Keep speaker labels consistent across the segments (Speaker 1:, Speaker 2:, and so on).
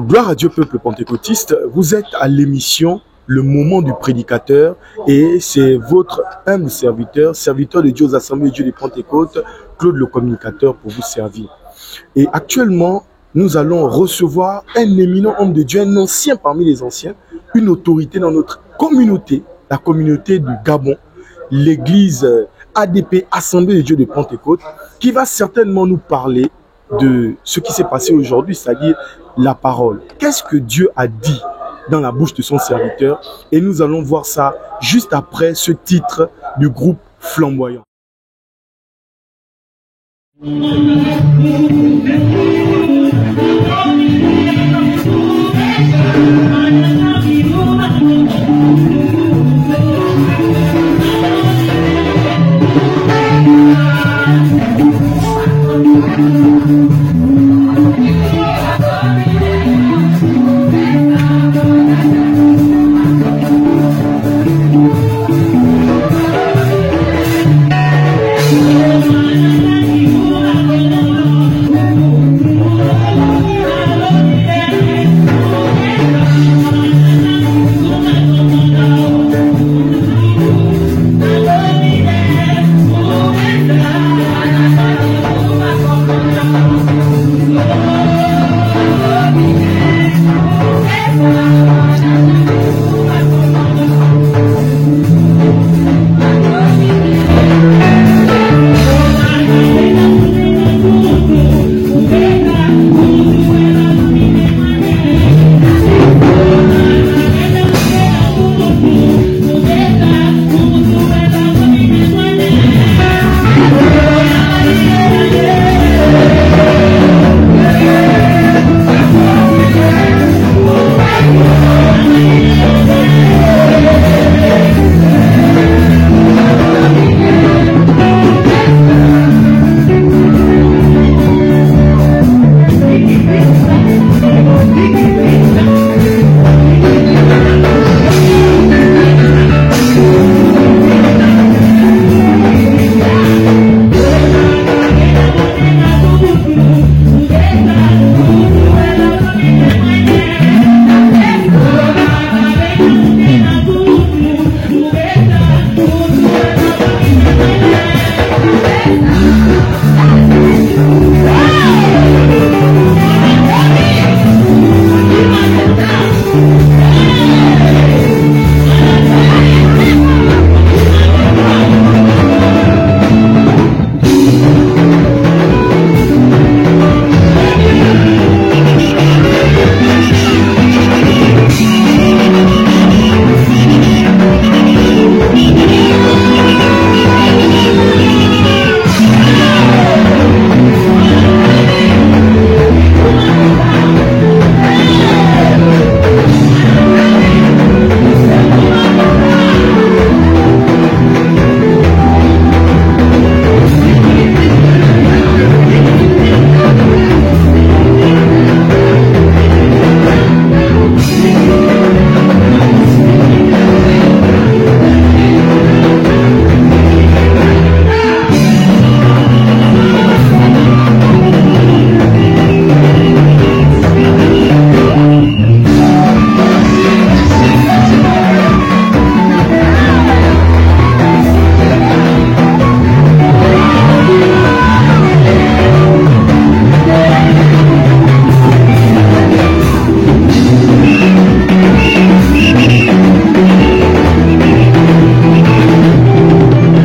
Speaker 1: Gloire à Dieu, peuple pentecôtiste. Vous êtes à l'émission Le Moment du Prédicateur et c'est votre humble serviteur, serviteur de Dieu aux Assemblées de Dieu des Pentecôtes, Claude le communicateur, pour vous servir. Et actuellement, nous allons recevoir un éminent homme de Dieu, un ancien parmi les anciens, une autorité dans notre communauté, la communauté du Gabon, l'église ADP, Assemblée de Dieu des Pentecôtes, qui va certainement nous parler de ce qui s'est passé aujourd'hui, c'est-à-dire la parole. Qu'est-ce que Dieu a dit dans la bouche de son serviteur? Et nous allons voir ça juste après ce titre du groupe Flamboyant.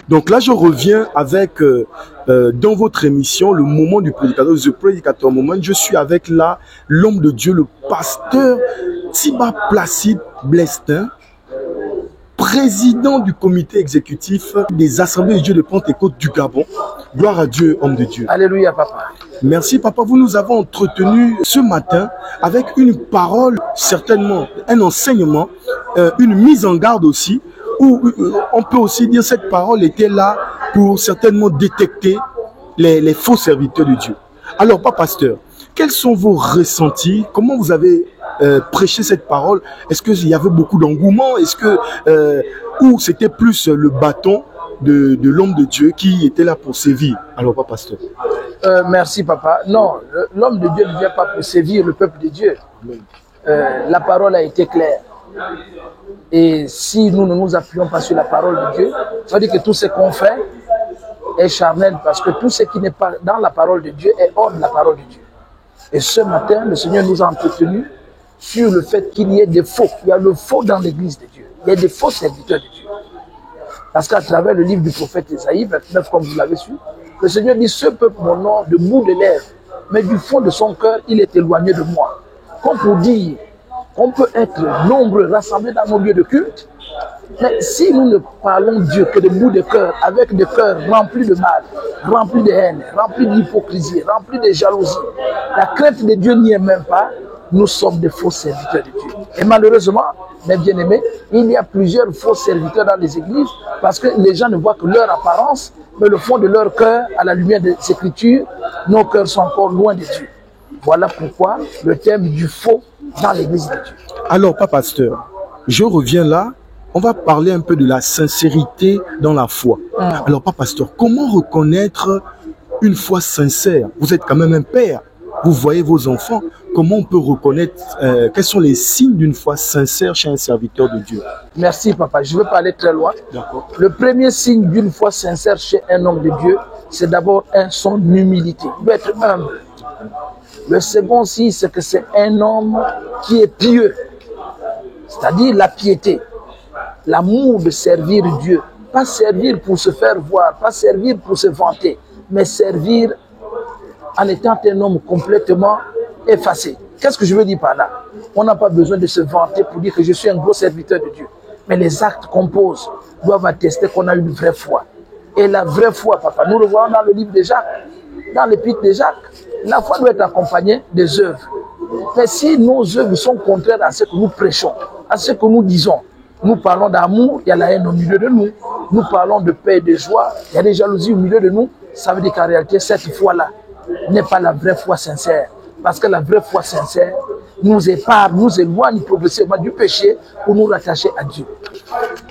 Speaker 1: Donc là, je reviens avec, dans votre émission, le moment du prédicateur, The Prédicateur Moment. Je suis avec là l'homme de Dieu, le pasteur Tiba Placide Blestin, président du comité exécutif des Assemblées de Dieu de Pentecôte du Gabon. Gloire à Dieu, homme de Dieu.
Speaker 2: Alléluia, papa.
Speaker 1: Merci, papa. Vous nous avez entretenu ce matin avec une parole, certainement un enseignement, une mise en garde aussi, où on peut aussi dire cette parole était là pour certainement détecter les faux serviteurs de Dieu. Alors, pas pasteur, quels sont vos ressentis? Comment vous avez prêché cette parole? Est-ce qu'il y avait beaucoup d'engouement? Est-ce que ou c'était plus le bâton de l'homme de Dieu qui était là pour sévir? Alors, pas pasteur.
Speaker 2: Merci, papa. Non, l'homme de Dieu ne vient pas pour sévir le peuple de Dieu. La parole a été claire. Et si nous ne nous appuyons pas sur la parole de Dieu, ça veut dire que tout ce qu'on fait est charnel, parce que tout ce qui n'est pas dans la parole de Dieu est hors de la parole de Dieu. Et ce matin, le Seigneur nous a entretenus sur le fait qu'il y ait des faux. Il y a le faux dans l'église de Dieu. Il y a des faux serviteurs de Dieu. Parce qu'à travers le livre du prophète Isaïe, 29, comme vous l'avez su, le Seigneur dit, ce peuple m'honore de bout de lèvres, mais du fond de son cœur, il est éloigné de moi. Comme pour dire qu'on peut être nombreux rassemblés dans nos lieux de culte, mais si nous ne parlons Dieu que de bout de cœur, avec des cœurs remplis de mal, remplis de haine, remplis d'hypocrisie, remplis de jalousie, la crainte de Dieu n'y est même pas, nous sommes des faux serviteurs de Dieu. Et malheureusement, mes bien-aimés, il y a plusieurs faux serviteurs dans les églises parce que les gens ne voient que leur apparence, mais le fond de leur cœur, à la lumière des Écritures, nos cœurs sont encore loin de Dieu. Voilà pourquoi le thème du faux dans l'église de Dieu.
Speaker 1: Alors, pas pasteur, je reviens là. On va parler un peu de la sincérité dans la foi. Alors, pas pasteur, comment reconnaître une foi sincère? Vous êtes quand même un père. Vous voyez vos enfants. Comment on peut reconnaître, quels sont les signes d'une foi sincère chez un serviteur de Dieu?
Speaker 2: Merci, papa. Je ne veux pas aller très loin. Le premier signe d'une foi sincère chez un homme de Dieu, c'est d'abord son humilité. Il doit être humble. Le second signe, c'est que c'est un homme qui est pieux. C'est-à-dire la piété. L'amour de servir Dieu. Pas servir pour se faire voir, pas servir pour se vanter, mais servir en étant un homme complètement effacé. Qu'est-ce que je veux dire par là? On n'a pas besoin de se vanter pour dire que je suis un gros serviteur de Dieu. Mais les actes qu'on pose doivent attester qu'on a une vraie foi. Et la vraie foi, papa, nous le voyons dans le livre de Jacques, dans l'épître de Jacques. La foi doit être accompagnée des œuvres. Mais si nos œuvres sont contraires à ce que nous prêchons, à ce que nous disons, nous parlons d'amour, il y a la haine au milieu de nous. Nous parlons de paix et de joie, il y a des jalousies au milieu de nous. Ça veut dire qu'en réalité, cette foi-là n'est pas la vraie foi sincère. Parce que la vraie foi sincère nous épargne, nous éloigne progressivement du péché pour nous rattacher à Dieu.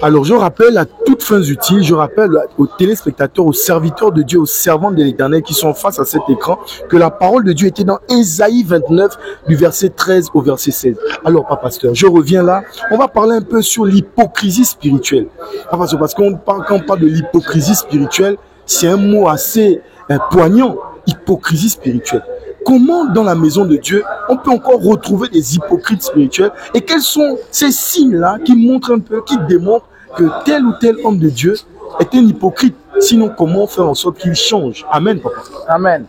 Speaker 1: Alors, je rappelle à toutes fins utiles, je rappelle aux téléspectateurs, aux serviteurs de Dieu, aux servants de l'Éternel qui sont face à cet écran, que la parole de Dieu était dans Ésaïe 29, du verset 13 au verset 16. Alors, pas pasteur, je reviens là. On va parler un peu sur l'hypocrisie spirituelle. Parce qu'on parle, quand on parle de l'hypocrisie spirituelle, c'est un mot assez poignant, hypocrisie spirituelle. Comment dans la maison de Dieu, on peut encore retrouver des hypocrites spirituels et quels sont ces signes-là qui montrent un peu, qui démontrent que tel ou tel homme de Dieu est un hypocrite? Sinon, comment faire en sorte qu'il change? Amen, papa.
Speaker 2: Amen.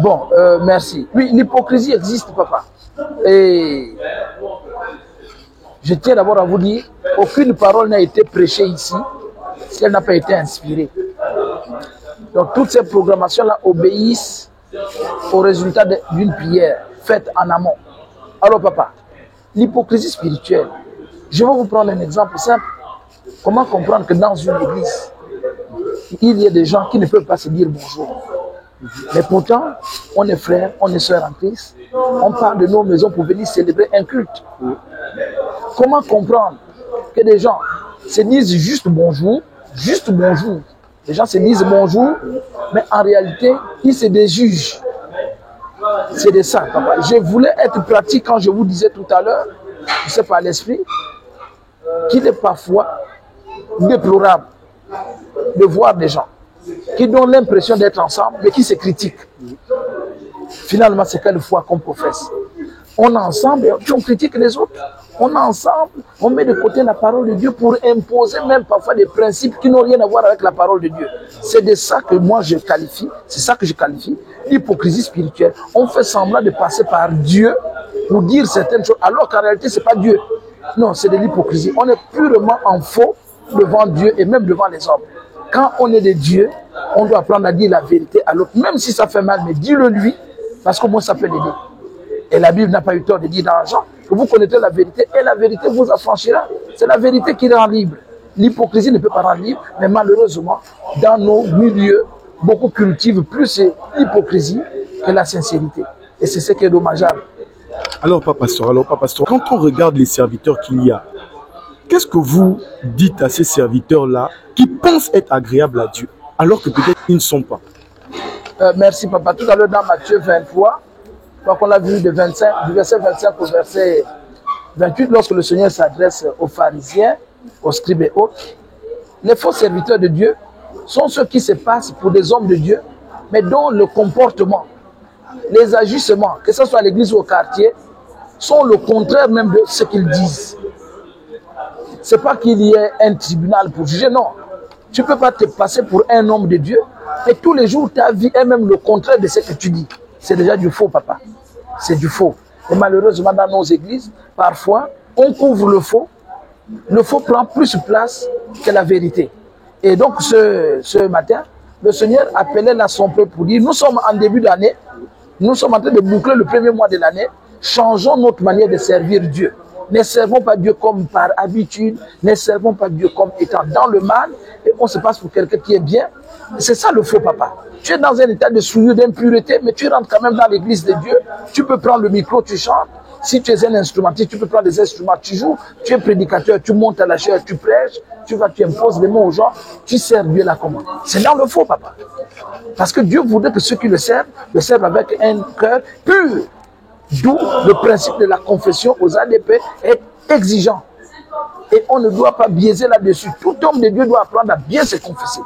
Speaker 2: Bon, merci. Oui, l'hypocrisie existe, papa. Et je tiens d'abord à vous dire, aucune parole n'a été prêchée ici si elle n'a pas été inspirée. Donc, toutes ces programmations-là obéissent au résultat d'une prière faite en amont. Alors papa, l'hypocrisie spirituelle, je vais vous prendre un exemple simple. Comment comprendre que dans une église, il y a des gens qui ne peuvent pas se dire bonjour. Mais pourtant, on est frères, on est sœurs en Christ, on part de nos maisons pour venir célébrer un culte. Comment comprendre que des gens se disent juste bonjour, juste bonjour. Les gens se disent bonjour, mais en réalité, ils se déjugent. C'est de ça, papa. Je voulais être pratique quand je vous disais tout à l'heure, je sais pas l'esprit, qu'il est parfois déplorable de voir des gens qui donnent l'impression d'être ensemble, mais qui se critiquent. Finalement, c'est quelle foi qu'on professe. On est ensemble et on critique les autres. On est ensemble, on met de côté la parole de Dieu pour imposer même parfois des principes qui n'ont rien à voir avec la parole de Dieu. C'est de ça que moi je qualifie, c'est ça que je qualifie l'hypocrisie spirituelle. On fait semblant de passer par Dieu pour dire certaines choses, alors qu'en réalité c'est pas Dieu. Non, c'est de l'hypocrisie. On est purement en faux devant Dieu et même devant les hommes. Quand on est de Dieu, on doit apprendre à dire la vérité à l'autre, même si ça fait mal, mais dis-le lui, parce qu'au moins ça peut l'aider. Et la Bible n'a pas eu tort de dire dans Jean que vous connaîtrez la vérité et la vérité vous affranchira. C'est la vérité qui rend libre. L'hypocrisie ne peut pas rendre libre, mais malheureusement, dans nos milieux, beaucoup cultivent plus l'hypocrisie que la sincérité. Et c'est ce qui est dommageable.
Speaker 1: Alors, pas pasteur, quand on regarde les serviteurs qu'il y a, qu'est-ce que vous dites à ces serviteurs-là qui pensent être agréables à Dieu, alors que peut-être ils ne sont pas?
Speaker 2: Merci papa. Tout à l'heure dans Matthieu 23, on l'a vu du verset 25 au verset 28, lorsque le Seigneur s'adresse aux pharisiens, aux scribes et autres, les faux serviteurs de Dieu sont ceux qui se passent pour des hommes de Dieu, mais dont le comportement, les agissements, que ce soit à l'église ou au quartier, sont le contraire même de ce qu'ils disent. Ce n'est pas qu'il y ait un tribunal pour juger, non. Tu ne peux pas te passer pour un homme de Dieu, et tous les jours ta vie est même le contraire de ce que tu dis. C'est déjà du faux, papa. C'est du faux. Et malheureusement, dans nos églises, parfois, on couvre le faux. Le faux prend plus place que la vérité. Et donc, ce matin, le Seigneur appelait là son peuple pour dire, nous sommes en début d'année, nous sommes en train de boucler le premier mois de l'année, changeons notre manière de servir Dieu. Ne servons pas Dieu comme par habitude, ne servons pas Dieu comme étant dans le mal, et on se passe pour quelqu'un qui est bien. C'est ça le faux, papa. Tu es dans un état de souillure, d'impureté, mais tu rentres quand même dans l'église de Dieu, tu peux prendre le micro, tu chantes. Si tu es un instrumentiste, tu peux prendre des instruments, tu joues, tu es prédicateur, tu montes à la chair, tu prêches, tu imposes les mots aux gens, tu sers Dieu là comment? C'est dans le faux, papa. Parce que Dieu voudrait que ceux qui le servent avec un cœur pur. D'où le principe de la confession aux ADP est exigeant. Et on ne doit pas biaiser là-dessus. Tout homme de Dieu doit apprendre à bien se confesser.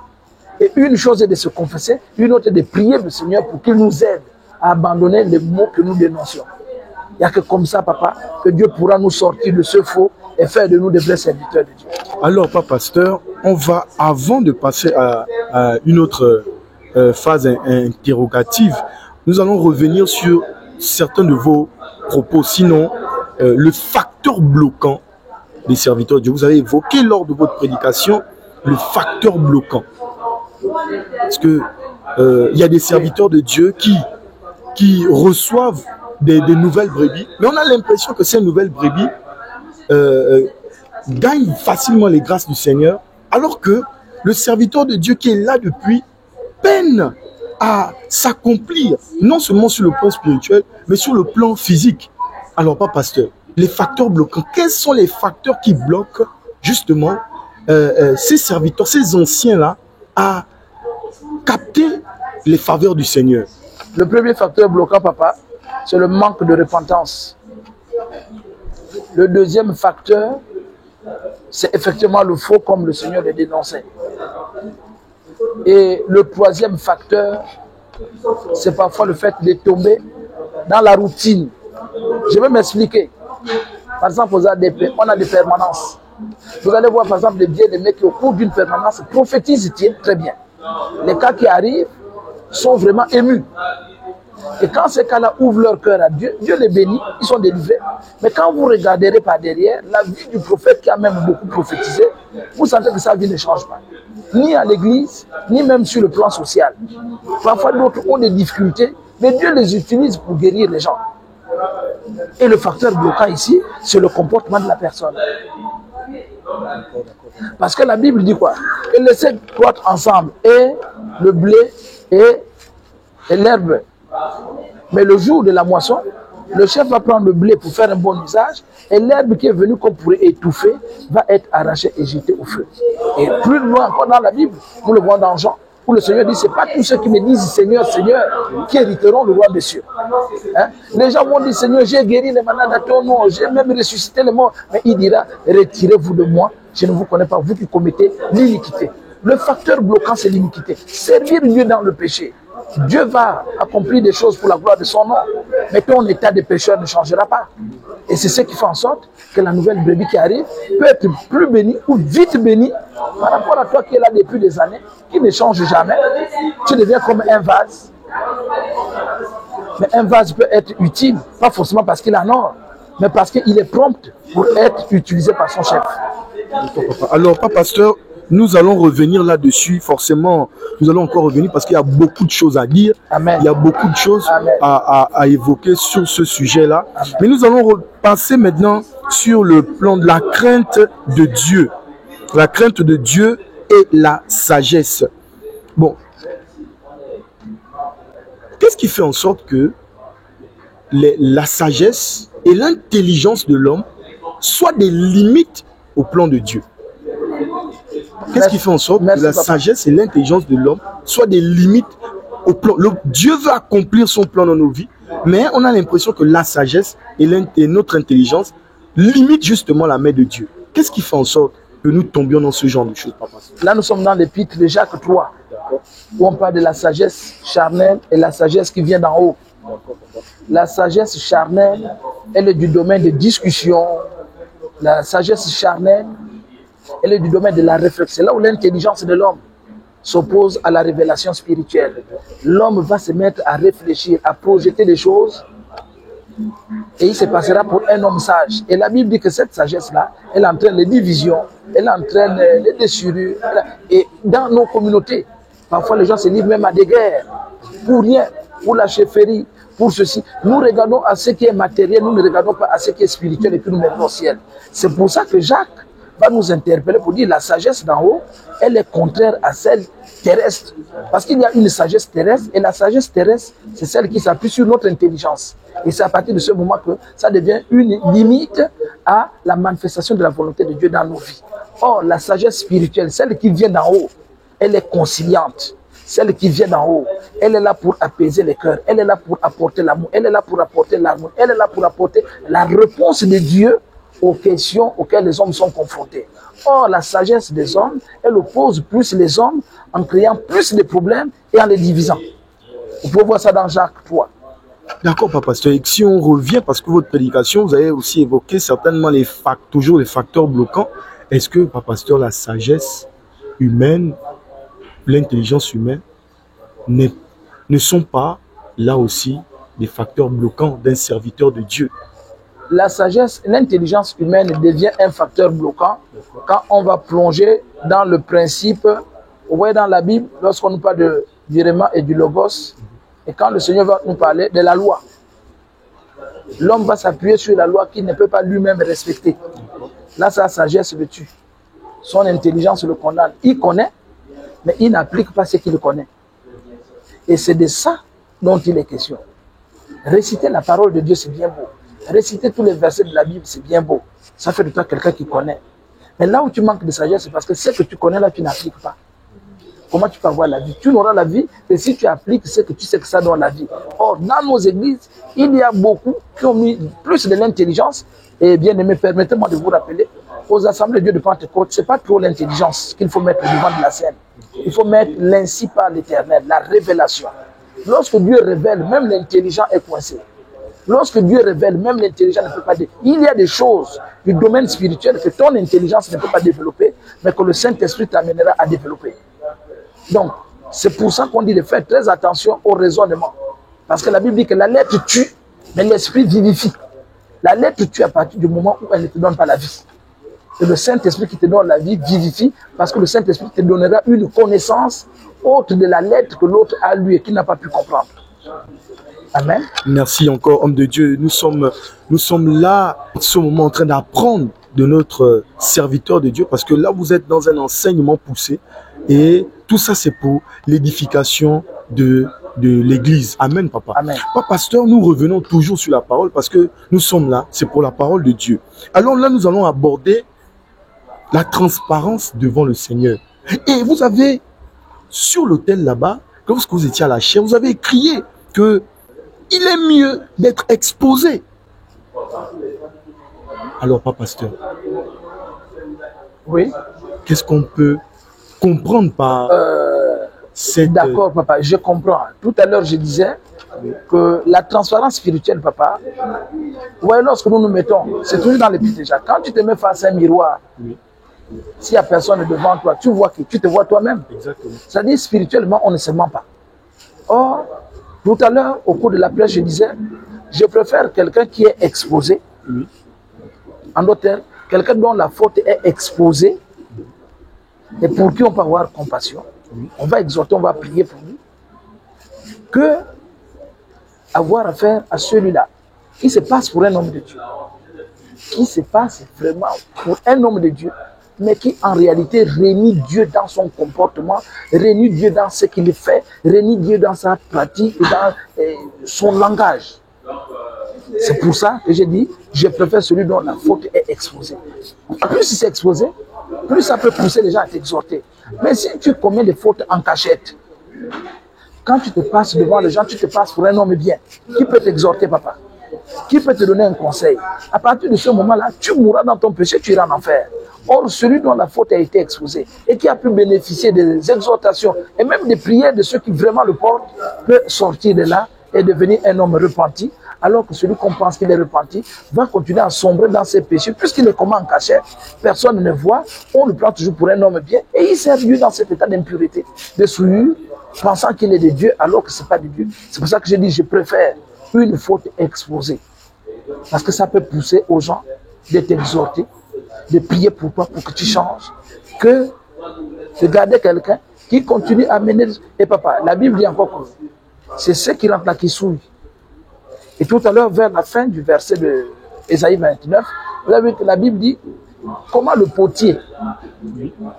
Speaker 2: Et une chose est de se confesser, une autre est de prier le Seigneur pour qu'il nous aide à abandonner les mots que nous dénoncions. Il n'y a que comme ça, papa, que Dieu pourra nous sortir de ce faux et faire de nous des vrais serviteurs de Dieu.
Speaker 1: Alors, Papa Pasteur, on va, avant de passer à une autre phase interrogative, nous allons revenir sur certains de vos propos. Sinon, le facteur bloquant des serviteurs de Dieu, vous avez évoqué lors de votre prédication le facteur bloquant. Parce que il y a des serviteurs de Dieu qui reçoivent des nouvelles brebis, mais on a l'impression que ces nouvelles brebis gagnent facilement les grâces du Seigneur, alors que le serviteur de Dieu qui est là depuis peine à s'accomplir, non seulement sur le plan spirituel, mais sur le plan physique. Alors, pas pasteur, les facteurs bloquants, quels sont les facteurs qui bloquent justement ces serviteurs, ces anciens-là, à capter les faveurs du Seigneur?
Speaker 2: Le premier facteur bloquant, papa, c'est le manque de repentance. Le deuxième facteur, c'est effectivement le faux, comme le Seigneur le dénonçait. Et le troisième facteur, c'est parfois le fait de tomber dans la routine. Je vais m'expliquer. Par exemple, aux ADP, on a des permanences. Vous allez voir, par exemple, des bien-aimés qui, au cours d'une permanence, prophétisent très bien. Les cas qui arrivent sont vraiment émus. Et quand ces cas-là ouvrent leur cœur à Dieu, Dieu les bénit, ils sont délivrés. Mais quand vous regarderez par derrière, la vie du prophète qui a même beaucoup prophétisé, vous sentez que sa vie ne change pas. Ni à l'église, ni même sur le plan social. Parfois, d'autres ont des difficultés, mais Dieu les utilise pour guérir les gens. Et le facteur bloquant ici, c'est le comportement de la personne. Parce que la Bible dit quoi? Que laissez croître ensemble et le blé et l'herbe. Mais le jour de la moisson, le chef va prendre le blé pour faire un bon usage et l'herbe qui est venue comme pour étouffer va être arrachée et jetée au feu. Et plus loin encore dans la Bible, nous le voyons dans Jean, où le Seigneur dit, c'est pas tous ceux qui me disent Seigneur, Seigneur, qui hériteront le roi des cieux. Hein? Les gens vont dire, Seigneur, j'ai guéri les malades à ton nom, j'ai même ressuscité les morts. Mais il dira, retirez-vous de moi, je ne vous connais pas, vous qui commettez l'iniquité. Le facteur bloquant, c'est l'iniquité. Servir Dieu dans le péché. Dieu va accomplir des choses pour la gloire de son nom, mais ton état de pécheur ne changera pas. Et c'est ce qui fait en sorte que la nouvelle brebis qui arrive peut être plus bénie ou vite bénie par rapport à toi qui es là depuis des années, qui ne change jamais. Tu deviens comme un vase. Mais un vase peut être utile, pas forcément parce qu'il en or, mais parce qu'il est prompt pour être utilisé par son chef.
Speaker 1: Alors, pas pasteur, nous allons revenir là-dessus, forcément, nous allons encore revenir parce qu'il y a beaucoup de choses à dire.
Speaker 2: Amen.
Speaker 1: Il y a beaucoup de choses à évoquer sur ce sujet-là. Mais nous allons passer maintenant sur le plan de la crainte de Dieu. La crainte de Dieu et la sagesse. Bon, qu'est-ce qui fait en sorte que la sagesse et l'intelligence de l'homme soient des limites au plan de Dieu? Qu'est-ce qui fait en sorte que la sagesse et l'intelligence de l'homme soient des limites au plan. Dieu veut accomplir son plan dans nos vies, mais on a l'impression que la sagesse et notre intelligence limitent justement la main de Dieu. Qu'est-ce qui fait en sorte que nous tombions dans ce genre de choses, papa?
Speaker 2: Là, nous sommes dans l'épître de Jacques 3, où on parle de la sagesse charnelle et la sagesse qui vient d'en haut. La sagesse charnelle, elle est du domaine de discussion. La sagesse charnelle, elle est du domaine de la réflexion. Là où l'intelligence de l'homme s'oppose à la révélation spirituelle. L'homme va se mettre à réfléchir, à projeter des choses, et il se passera pour un homme sage. Et la Bible dit que cette sagesse-là, elle entraîne les divisions, elle entraîne les déchirures. Et dans nos communautés, parfois les gens se livrent même à des guerres, pour rien, pour la chefferie, pour ceci. Nous regardons à ce qui est matériel, nous ne regardons pas à ce qui est spirituel et puis nous mettons au ciel. C'est pour ça que Jacques va nous interpeller pour dire la sagesse d'en haut, elle est contraire à celle terrestre. Parce qu'il y a une sagesse terrestre, et la sagesse terrestre, c'est celle qui s'appuie sur notre intelligence. Et c'est à partir de ce moment que ça devient une limite à la manifestation de la volonté de Dieu dans nos vies. Or, la sagesse spirituelle, celle qui vient d'en haut, elle est conciliante. Celle qui vient d'en haut, elle est là pour apaiser les cœurs, elle est là pour apporter l'amour, elle est là pour apporter l'amour, elle est là pour apporter la réponse de Dieu aux questions auxquelles les hommes sont confrontés. Or, la sagesse des hommes, elle oppose plus les hommes en créant plus de problèmes et en les divisant. Vous pouvez voir ça dans Jacques 3.
Speaker 1: D'accord, papa pasteur. Et si on revient, parce que votre prédication, vous avez aussi évoqué certainement toujours les facteurs bloquants. Est-ce que, papa pasteur, la sagesse humaine, l'intelligence humaine ne sont pas là aussi des facteurs bloquants d'un serviteur de Dieu?
Speaker 2: La sagesse, l'intelligence humaine devient un facteur bloquant quand on va plonger dans le principe. Vous voyez dans la Bible, lorsqu'on nous parle du Réma et du Logos, et quand le Seigneur va nous parler de la loi, l'homme va s'appuyer sur la loi qu'il ne peut pas lui-même respecter. Là, sa sagesse le tue. Son intelligence le condamne. Il connaît, mais il n'applique pas ce qu'il connaît. Et c'est de ça dont il est question. Réciter la parole de Dieu, c'est bien beau. Réciter tous les versets de la Bible, c'est bien beau. Ça fait de toi quelqu'un qui connaît. Mais là où tu manques de sagesse, c'est parce que ce que tu connais là, tu n'appliques pas. Comment tu peux avoir la vie? Tu n'auras la vie que si tu appliques ce que tu sais que ça donne la vie. Or, dans nos églises, il y a beaucoup qui ont mis plus de l'intelligence. Et bien aimé, permettez-moi de vous rappeler, aux assemblées de Dieu de Pentecôte, ce n'est pas trop l'intelligence qu'il faut mettre devant de la scène. Il faut mettre l'ainsi par l'Éternel, la révélation. Lorsque Dieu révèle, même l'intelligent est coincé. Lorsque Dieu révèle, même l'intelligent ne peut pas développer. Il y a des choses du domaine spirituel que ton intelligence ne peut pas développer, mais que le Saint-Esprit t'amènera à développer. Donc, c'est pour ça qu'on dit de faire très attention au raisonnement. Parce que la Bible dit que la lettre tue, mais l'esprit vivifie. La lettre tue à partir du moment où elle ne te donne pas la vie. C'est le Saint-Esprit qui te donne la vie, vivifie, parce que le Saint-Esprit te donnera une connaissance autre de la lettre que l'autre a lu et qu'il n'a pas pu comprendre. Amen.
Speaker 1: Merci encore, homme de Dieu. Nous sommes là, en ce moment, en train d'apprendre de notre serviteur de Dieu, parce que là, vous êtes dans un enseignement poussé, et tout ça, c'est pour l'édification de l'Église. Amen, papa.
Speaker 2: Amen.
Speaker 1: Papa pasteur, nous revenons toujours sur la parole, parce que nous sommes là, c'est pour la parole de Dieu. Alors là, nous allons aborder la transparence devant le Seigneur. Et vous avez, sur l'autel là-bas, lorsque vous étiez à la chaire, vous avez crié que il est mieux d'être exposé. Alors, papa pasteur,
Speaker 2: oui.
Speaker 1: Qu'est-ce qu'on peut comprendre par cette...
Speaker 2: D'accord, papa, je comprends. Tout à l'heure, je disais que la transparence spirituelle, papa, ouais, lorsque nous nous mettons, c'est toujours dans l'épître déjà. Quand tu te mets face à un miroir, oui, s'il n'y a personne devant toi, tu vois que tu te vois toi-même.
Speaker 1: Exactement.
Speaker 2: C'est-à-dire, spirituellement, on ne se ment pas. Or, tout à l'heure, au cours de la prêche, je disais, je préfère quelqu'un qui est exposé. Oui. En d'autres termes, quelqu'un dont la faute est exposée et pour qui on peut avoir compassion. Oui. On va exhorter, on va prier pour lui. Que avoir affaire à celui-là qui se passe pour un homme de Dieu. Qui se passe vraiment pour un homme de Dieu, mais qui en réalité réunit Dieu dans son comportement, réunit Dieu dans ce qu'il fait, réunit Dieu dans sa pratique, dans son langage. C'est pour ça que j'ai dit, je préfère celui dont la faute est exposée. Plus il s'est exposé, plus ça peut pousser les gens à t'exhorter. Mais si tu commets des fautes en cachette, Quand tu te passes devant les gens, tu te passes pour un homme bien. Qui peut t'exhorter, papa? Qui peut te donner un conseil? À partir de ce moment-là, tu mourras dans ton péché, tu iras en enfer. Or, celui dont la faute a été exposée et qui a pu bénéficier des exhortations et même des prières de ceux qui vraiment le portent, peut sortir de là et devenir un homme repenti, alors que celui qu'on pense qu'il est repenti va continuer à sombrer dans ses péchés, puisqu'il est commet en cachette, personne ne voit, on le prend toujours pour un homme bien, et il sert Dieu dans cet état d'impureté, de souillure, pensant qu'il est de Dieu, alors que ce n'est pas de Dieu. C'est pour ça que je dis, je préfère une faute exposée, parce que ça peut pousser aux gens de t'exhorter, de prier pour toi, pour que tu changes, que de garder quelqu'un qui continue à mener. Et papa, la Bible dit encore que c'est ceux qui rentrent là qui souillent. Et tout à l'heure, vers la fin du verset de Ésaïe 29, vous avez vu que la Bible dit comment le potier,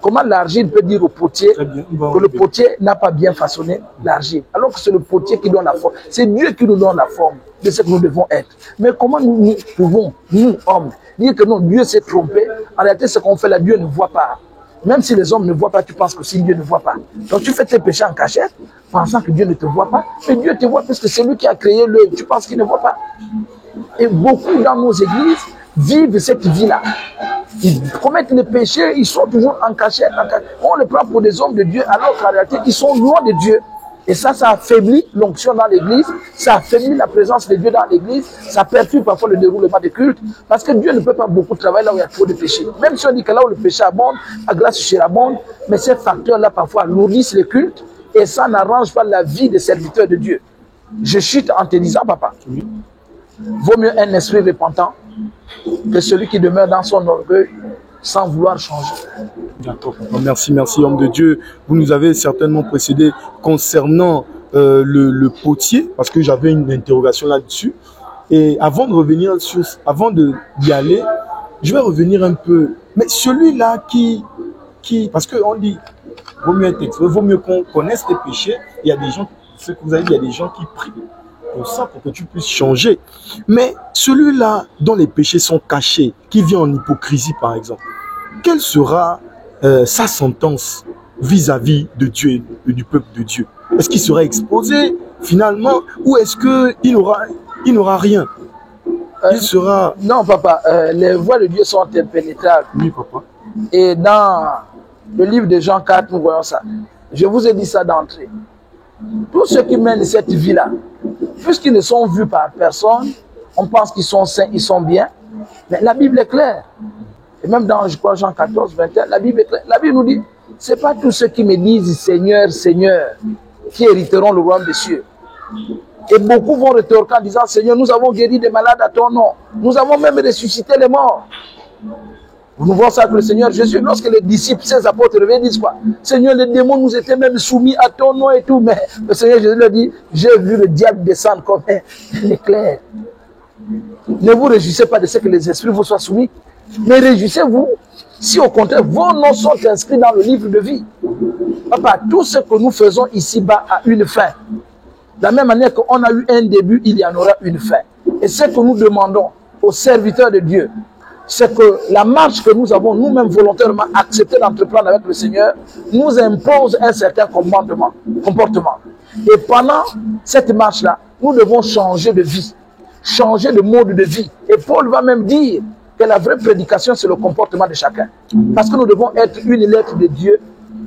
Speaker 2: comment l'argile peut dire au potier que le potier n'a pas bien façonné l'argile, alors que c'est le potier qui donne la forme. C'est Dieu qui nous donne la forme de ce que nous devons être. Mais comment nous pouvons, nous, hommes, dire que non, Dieu s'est trompé? En réalité, ce qu'on fait là, Dieu ne voit pas. Même si les hommes ne voient pas, tu penses que si Dieu ne voit pas. Donc tu fais tes péchés en cachette, pensant que Dieu ne te voit pas. Mais Dieu te voit parce que c'est lui qui a créé l'œil. Tu penses qu'il ne voit pas. Et beaucoup dans nos églises vivent cette vie-là. Ils commettent les péchés, ils sont toujours en cachette. On les prend pour des hommes de Dieu, alors qu'en réalité, ils sont loin de Dieu. Et ça affaiblit l'onction dans l'église, ça affaiblit la présence de Dieu dans l'église, ça perturbe parfois le déroulement des cultes, parce que Dieu ne peut pas beaucoup travailler là où il y a trop de péché. Même si on dit que là où le péché abonde, la grâce surabonde, mais ces facteurs-là parfois alourdissent les cultes, et ça n'arrange pas la vie des serviteurs de Dieu. Je chute en te disant, papa, vaut mieux un esprit repentant que celui qui demeure dans son orgueil sans vouloir changer.
Speaker 1: D'accord. Merci, merci, homme de Dieu. Vous nous avez certainement précédé concernant le potier, parce que j'avais une interrogation là-dessus. Et avant de revenir sur, avant d'y aller, je vais revenir un peu. Mais celui-là qui parce qu'on dit, vaut mieux être exposé, vaut mieux qu'on connaisse tes péchés. Il y a des gens, ce que vous avez dit, il y a des gens qui prient pour ça, pour que tu puisses changer. Mais celui-là dont les péchés sont cachés, qui vit en hypocrisie par exemple, quelle sera sa sentence vis-à-vis de Dieu et du peuple de Dieu? Est-ce qu'il sera exposé finalement, ou est-ce qu'il n'aura rien? Il sera...
Speaker 2: Non, papa, les voies de Dieu sont impénétrables.
Speaker 1: Oui, papa.
Speaker 2: Et dans le livre de Jean 4, nous voyons ça. Je vous ai dit ça d'entrée. Tous ceux qui mènent cette vie-là, puisqu'ils ne sont vus par personne, on pense qu'ils sont saints, ils sont bien. Mais la Bible est claire. Et même dans, je crois, Jean 14, 21, la Bible est claire. La Bible nous dit, ce n'est pas tous ceux qui me disent Seigneur, Seigneur, qui hériteront le royaume des cieux. Et beaucoup vont rétorquer en disant, Seigneur, nous avons guéri des malades à ton nom. Nous avons même ressuscité les morts. Nous voyons ça que le Seigneur Jésus, lorsque les disciples, ses apôtres reviennent, disent quoi? Seigneur, les démons nous étaient même soumis à ton nom et tout. Mais le Seigneur Jésus leur dit, j'ai vu le diable descendre comme un éclair. Ne vous réjouissez pas de ce que les esprits vous soient soumis, mais réjouissez-vous si au contraire vos noms sont inscrits dans le livre de vie. Papa, tout ce que nous faisons ici-bas a une fin. De la même manière qu'on a eu un début, il y en aura une fin. Et ce que nous demandons aux serviteurs de Dieu, c'est que la marche que nous avons nous-mêmes volontairement accepté d'entreprendre avec le Seigneur nous impose un certain comportement. Et pendant cette marche-là, nous devons changer de vie, changer de mode de vie. Et Paul va même dire que la vraie prédication, c'est le comportement de chacun. Parce que nous devons être une lettre de Dieu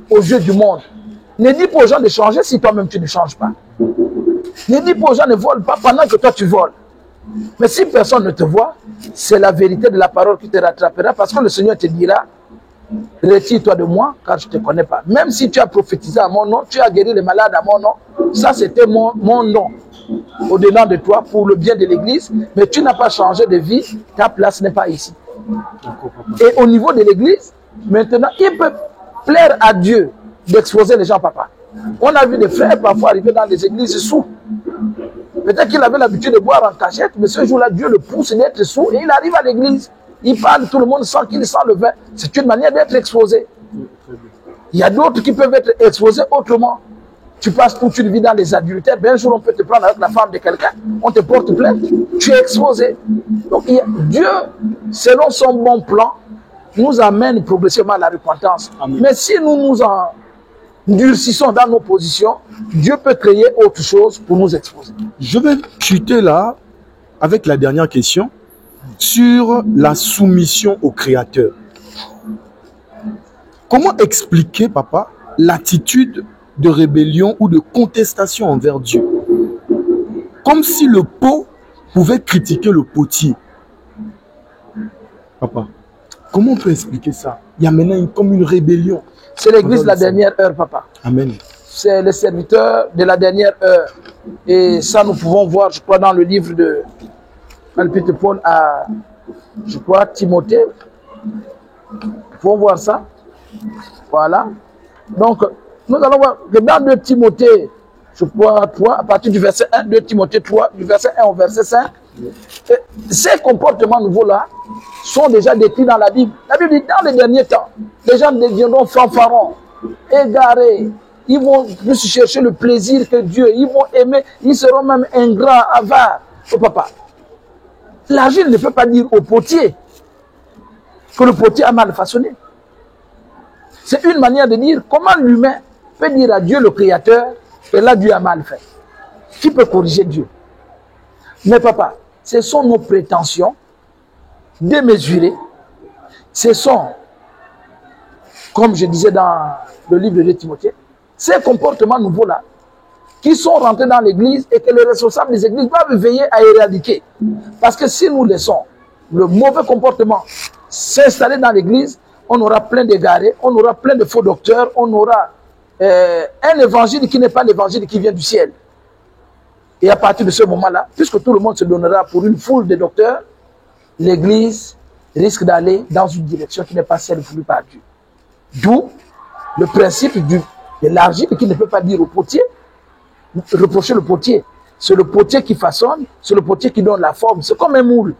Speaker 2: aux yeux du monde. Ne dis pas aux gens de changer si toi-même tu ne changes pas. Ne dis pas aux gens ne volent pas pendant que toi tu voles. Mais si personne ne te voit, c'est la vérité de la parole qui te rattrapera, parce que le Seigneur te dira, retire-toi de moi car je ne te connais pas. Même si tu as prophétisé à mon nom, tu as guéri les malades à mon nom, ça c'était mon nom au-delà de toi pour le bien de l'église, mais tu n'as pas changé de vie, ta place n'est pas ici. Et au niveau de l'église, maintenant, il peut plaire à Dieu d'exposer les gens, papa. On a vu des frères parfois arriver dans les églises sous. Peut-être qu'il avait l'habitude de boire en cachette, mais ce jour-là, Dieu le pousse d'être sous et il arrive à l'église. Il parle, tout le monde sent qu'il sent le vin. C'est une manière d'être exposé. Il y a d'autres qui peuvent être exposés autrement. Tu passes toute une vie dans les adultères, bien un jour on peut te prendre avec la femme de quelqu'un, on te porte plainte, tu es exposé. Donc Dieu, selon son bon plan, nous amène progressivement à la repentance. Amen. Mais si nous nous durcissons dans nos positions, Dieu peut créer autre chose pour nous exposer.
Speaker 1: Je vais chuter là avec la dernière question sur la soumission au Créateur. Comment expliquer, papa, l'attitude de rébellion ou de contestation envers Dieu? Comme si le pot pouvait critiquer le potier. Papa, comment on peut expliquer ça? Il y a maintenant comme une rébellion.
Speaker 2: C'est l'église de la dernière heure, papa.
Speaker 1: Amen.
Speaker 2: C'est le serviteur de la dernière heure. Et ça, nous pouvons voir, je crois, dans le livre de l'Épître Paul à, je crois, Timothée. Nous pouvons voir ça. Voilà. Donc, nous allons voir que dans 2 Timothée, je crois, 3, à partir du verset 1, 2 Timothée 3, du verset 1 au verset 5, ces comportements nouveaux-là sont déjà décrits dans la Bible. La Bible dit, dans les derniers temps, les gens deviendront fanfarons, égarés, ils vont plus chercher le plaisir que Dieu, ils vont aimer, ils seront même ingrats, avares. Oh papa, l'argile ne peut pas dire au potier que le potier a mal façonné. C'est une manière de dire comment l'humain peut dire à Dieu le Créateur, et là Dieu a mal fait. Qui peut corriger Dieu? Mais papa, ce sont nos prétentions démesurées. Ce sont, comme je disais dans le livre de Timothée, ces comportements nouveaux-là qui sont rentrés dans l'église et que les responsables des églises doivent veiller à éradiquer. Parce que si nous laissons le mauvais comportement s'installer dans l'église, on aura plein d'égarés, on aura plein de faux docteurs, on aura un évangile qui n'est pas l'évangile qui vient du ciel. Et à partir de ce moment-là, puisque tout le monde se donnera pour une foule de docteurs, l'église risque d'aller dans une direction qui n'est pas celle voulue par Dieu. D'où le principe de l'argile qui ne peut pas dire au potier, reprocher le potier. C'est le potier qui façonne, c'est le potier qui donne la forme. C'est comme un moule.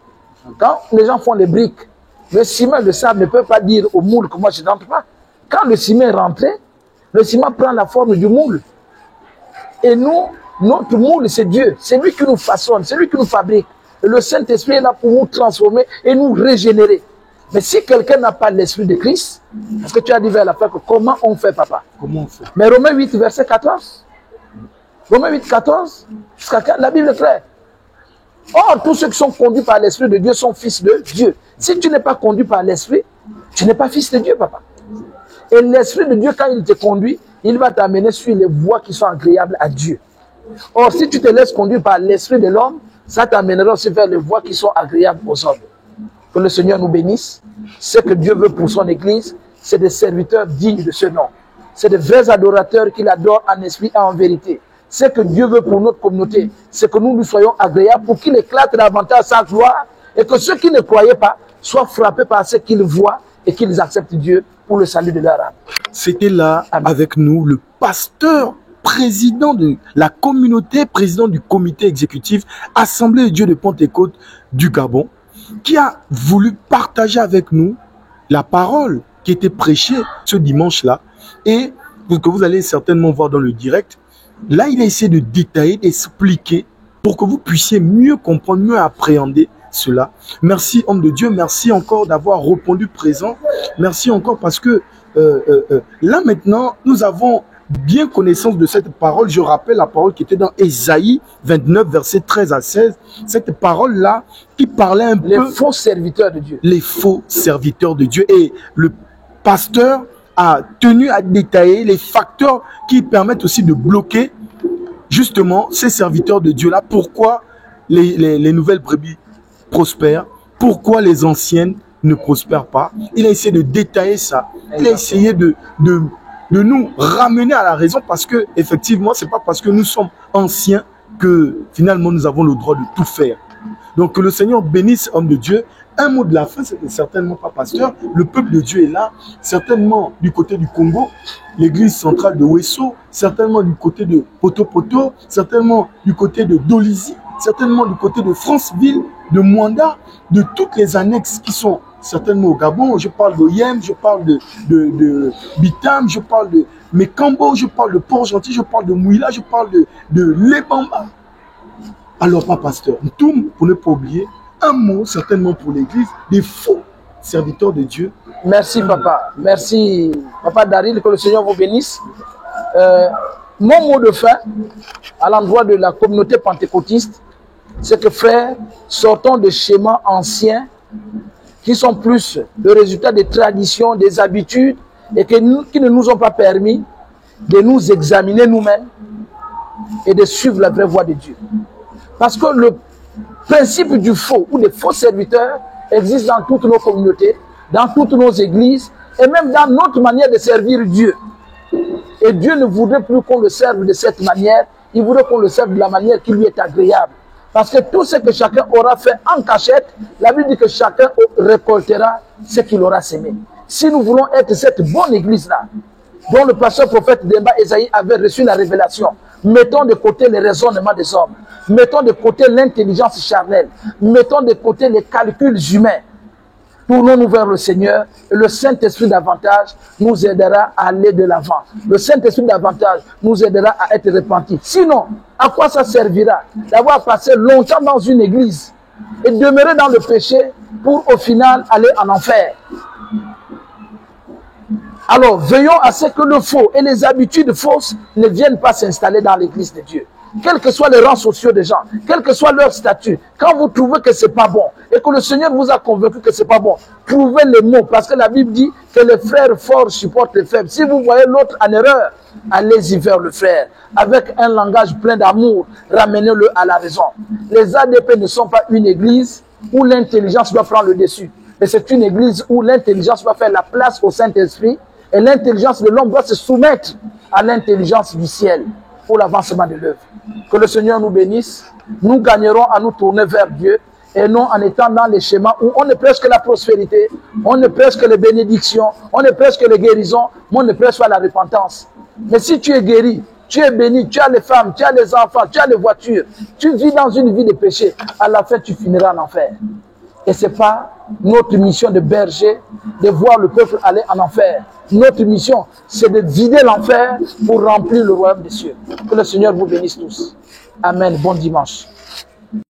Speaker 2: Quand les gens font les briques, le ciment, le sable ne peut pas dire au moule que moi je n'entre pas. Quand le ciment est rentré, le ciment prend la forme du moule. Et nous, notre moule, c'est Dieu. C'est lui qui nous façonne, c'est lui qui nous fabrique. Et le Saint-Esprit est là pour nous transformer et nous régénérer. Mais si quelqu'un n'a pas l'Esprit de Christ, parce que tu as dit vers la fin que comment on fait, papa?
Speaker 1: Comment on fait?
Speaker 2: Mais Romains 8, verset 14. Romains 8, 14, la Bible est claire. Or, tous ceux qui sont conduits par l'Esprit de Dieu sont fils de Dieu. Si tu n'es pas conduit par l'Esprit, tu n'es pas fils de Dieu, papa. Et l'Esprit de Dieu, quand il te conduit, il va t'amener sur les voies qui sont agréables à Dieu. Or, si tu te laisses conduire par l'Esprit de l'homme, ça t'amènera aussi vers les voies qui sont agréables aux hommes. Que le Seigneur nous bénisse. Ce que Dieu veut pour son Église, c'est des serviteurs dignes de ce nom. C'est des vrais adorateurs qui l'adorent en esprit et en vérité. Ce que Dieu veut pour notre communauté, c'est que nous soyons agréables pour qu'il éclate davantage sa gloire et que ceux qui ne croyaient pas soient frappés par ce qu'ils voient et qu'ils acceptent Dieu pour le salut de leur âme.
Speaker 1: C'était là avec nous le pasteur président de la communauté, président du comité exécutif Assemblée de Dieu de Pentecôte du Gabon, qui a voulu partager avec nous la parole qui était prêchée ce dimanche-là et que vous allez certainement voir dans le direct. Là, il a essayé de détailler, d'expliquer pour que vous puissiez mieux comprendre, mieux appréhender cela. Merci, homme de Dieu. Merci encore d'avoir répondu présent. Merci encore parce que là, maintenant, nous avons bien connaissance de cette parole. Je rappelle la parole qui était dans Ésaïe 29, versets 13 à 16. Cette parole-là qui parlait un peu...
Speaker 2: Les faux serviteurs de Dieu.
Speaker 1: Les faux serviteurs de Dieu. Et le pasteur a tenu à détailler les facteurs qui permettent aussi de bloquer justement ces serviteurs de Dieu-là. Pourquoi les nouvelles brebis prospèrent, pourquoi les anciennes ne prospèrent pas. Il a essayé de détailler ça. Il a essayé de nous ramener à la raison parce que effectivement, c'est pas parce que nous sommes anciens que finalement nous avons le droit de tout faire. Donc que le Seigneur bénisse, homme de Dieu. Un mot de la fin, c'est certainement pas pasteur. Le peuple de Dieu est là, certainement du côté du Congo, l'église centrale de Wesso, certainement du côté de Poto-Poto, certainement du côté de Dolizy, certainement du côté de Franceville, de Mwanda, de toutes les annexes qui sont certainement au Gabon. Je parle d'Oyem, je parle de Bitam, je parle de Mekambo, je parle de Port-Gentil, je parle de Mouila, je parle de Lebamba. Alors, pas pasteur, tout pour ne pas oublier, un mot certainement pour l'église, des faux serviteurs de Dieu.
Speaker 2: Merci papa, merci papa Daryl, que le Seigneur vous bénisse. Mon mot de fin à l'endroit de la communauté pentecôtiste, c'est que frères, sortons des schémas anciens qui sont plus le résultat des traditions, des habitudes et qui ne nous ont pas permis de nous examiner nous-mêmes et de suivre la vraie voie de Dieu. Parce que le principe du faux ou des faux serviteurs existe dans toutes nos communautés, dans toutes nos églises et même dans notre manière de servir Dieu. Et Dieu ne voudrait plus qu'on le serve de cette manière, il voudrait qu'on le serve de la manière qui lui est agréable. Parce que tout ce que chacun aura fait en cachette, la Bible dit que chacun récoltera ce qu'il aura semé. Si nous voulons être cette bonne église-là, dont le pasteur prophète Demba Esaïe avait reçu la révélation, mettons de côté les raisonnements des hommes, mettons de côté l'intelligence charnelle, mettons de côté les calculs humains. Tournons-nous vers le Seigneur et le Saint-Esprit davantage nous aidera à aller de l'avant. Le Saint-Esprit davantage nous aidera à être repentis. Sinon, à quoi ça servira d'avoir passé longtemps dans une église et demeurer dans le péché pour au final aller en enfer? Alors, veillons à ce que le faux et les habitudes fausses ne viennent pas s'installer dans l'église de Dieu. Quels que soient les rangs sociaux des gens, quel que soit leur statut, quand vous trouvez que c'est pas bon et que le Seigneur vous a convaincu que c'est pas bon, trouvez les mots, parce que la Bible dit que les frères forts supportent les faibles. Si vous voyez l'autre en erreur, allez-y vers le frère. Avec un langage plein d'amour, ramenez-le à la raison. Les ADP ne sont pas une église où l'intelligence doit prendre le dessus, mais c'est une église où l'intelligence doit faire la place au Saint-Esprit et l'intelligence de l'homme doit se soumettre à l'intelligence du ciel pour l'avancement de l'œuvre. Que le Seigneur nous bénisse. Nous gagnerons à nous tourner vers Dieu et non en étant dans les schémas où on ne prêche que la prospérité, on ne prêche que les bénédictions, on ne prêche que les guérisons, mais on ne prêche pas la repentance. Mais si tu es guéri, tu es béni, tu as les femmes, tu as les enfants, tu as les voitures, tu vis dans une vie de péché, à la fin tu finiras en enfer. Et ce n'est pas notre mission de berger de voir le peuple aller en enfer. Notre mission, c'est de vider l'enfer pour remplir le royaume des cieux. Que le Seigneur vous bénisse tous. Amen. Bon dimanche.